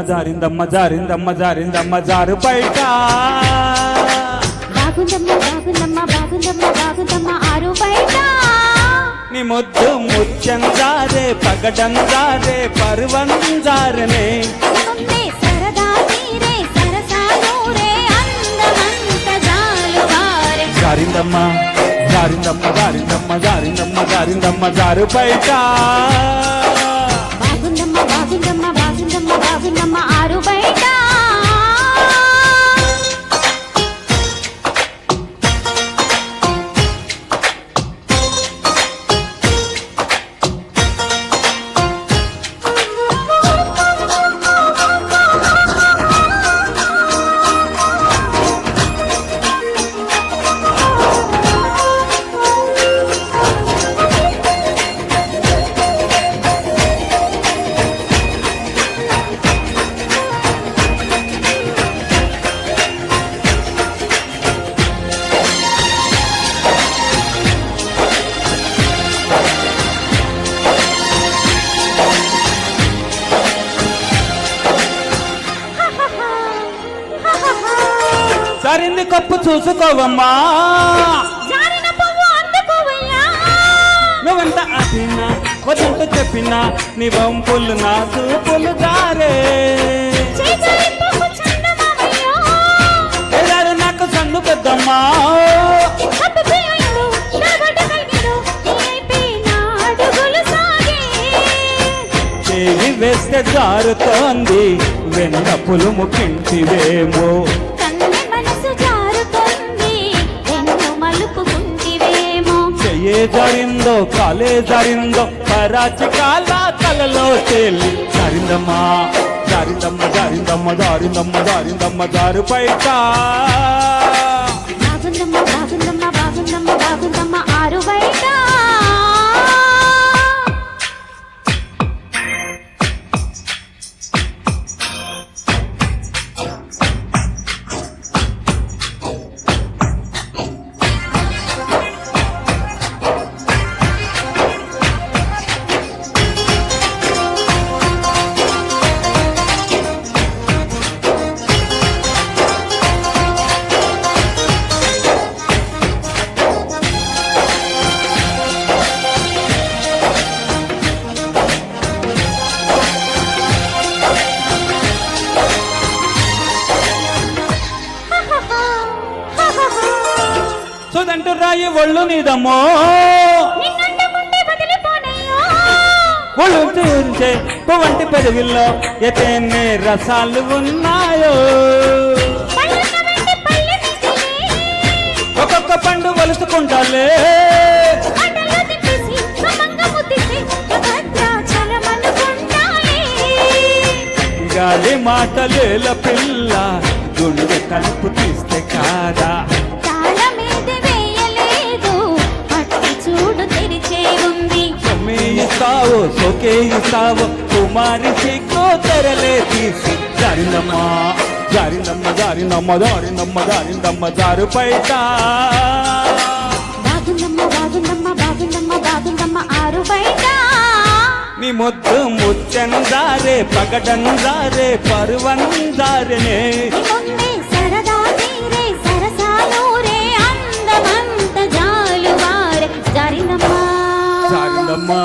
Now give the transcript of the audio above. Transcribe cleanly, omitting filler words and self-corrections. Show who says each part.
Speaker 1: జారిందమ్మ జారిందమ్మ జారిందమ్మ జారిందమ్మ జారు బయట
Speaker 2: బాగుందమ్మ బాగుందమ్మ బాగుందమ్మ బాగుందమ్మ ఆరు బయట
Speaker 1: నీ ముద్దు ముత్యం జారే పగడం జారే పర్వం జారనే
Speaker 2: సరదా తీరే సరసాలూరే అందమంత జాలువారే
Speaker 1: జారిందమ్మ జారిందమ్మ జారిందమ్మ జారిందమ్మ జారిందమ్మ జారు బయట
Speaker 2: బాగుందమ్మ బాగుందమ్మ బాగుందమ్మ బాగుందమ్మ ఆరు బయట
Speaker 1: జారింది కప్పు చూసుకోవమ్మా
Speaker 2: జారిన పువ్వు అందుకోవయ్యా
Speaker 1: నువ్వెంత అదినా వదంత చెప్పినా నీ వంపులు నా చూపులు జారే
Speaker 2: చేజారి పువ్వు చందమామయ్యా
Speaker 1: ఎలారు నాకు సన్ను పెద్దమ్మా
Speaker 2: కప్పు పియ్యడు నగడ కలిగిడు నీపై నాడుగులు సాగే
Speaker 1: చేయి వేస్తే జారుతోంది వెన్న పులుము కింటివేమో
Speaker 2: కన్నె మనసు జారుతోంది ఎన్ను మలుపుకుంటివేమో
Speaker 1: చెయ్యే జారిందో కాలే జారిందో పరాచి కాల తలలో తేలి జారిందమ్మా జారిందమ్మ జారిందమ్మ జారిందమ్మ జారిందమ్మ జారు బయట
Speaker 2: బాగుందమ్మ బాగుందమ్మ బాగుందమ్మ బాగుందమ్మ ఆరు బయట
Speaker 1: సుదంటు రాయి ఒళ్ళు నీదమ్మో
Speaker 2: నిన్నంటకుంటే వదిలిపోనయ్యో
Speaker 1: ఒళ్ళు తీర్చే పువ్వంటి పెదవిల్లో ఎతేనే రసాలు ఉన్నాయో
Speaker 2: పళ్ళున్న వెండి పళ్ళె మిగిలే
Speaker 1: ఒక్కొక్క పండు వలుసుకుంటాలే
Speaker 2: ఆటలో తిప్పేసి సమంగ ముద్దిసి భద్రాచలమనుకుంటాలే
Speaker 1: గాలి మాటలేల పిల్ల గుండె కలుపు తీస్తే కాదా
Speaker 2: తాళ మీద వేయలేదు పట్టి చూడు తెరిచే ఉంది
Speaker 1: సొమ్మే ఇస్తావు సోకే ఇస్తావు కుమారి సిగ్గు తెరలే తీసి జారిందమ్మా జారిందమ్మ జారిందమ్మ జారిందమ్మ జారిందమ్మ జారు బయట
Speaker 2: బాగుందమ్మ బాగుందమ్మ బాగుందమ్మ బాగుందమ్మ ఆరు బయట
Speaker 1: నీ ముద్దు ముత్యం జారే పగడం జారే పరువం జారనే
Speaker 2: ముందే సరదా తీరే సరసాలూరే అందమంత జాలువారే జారిందమ్మా
Speaker 1: జారిందమ్మా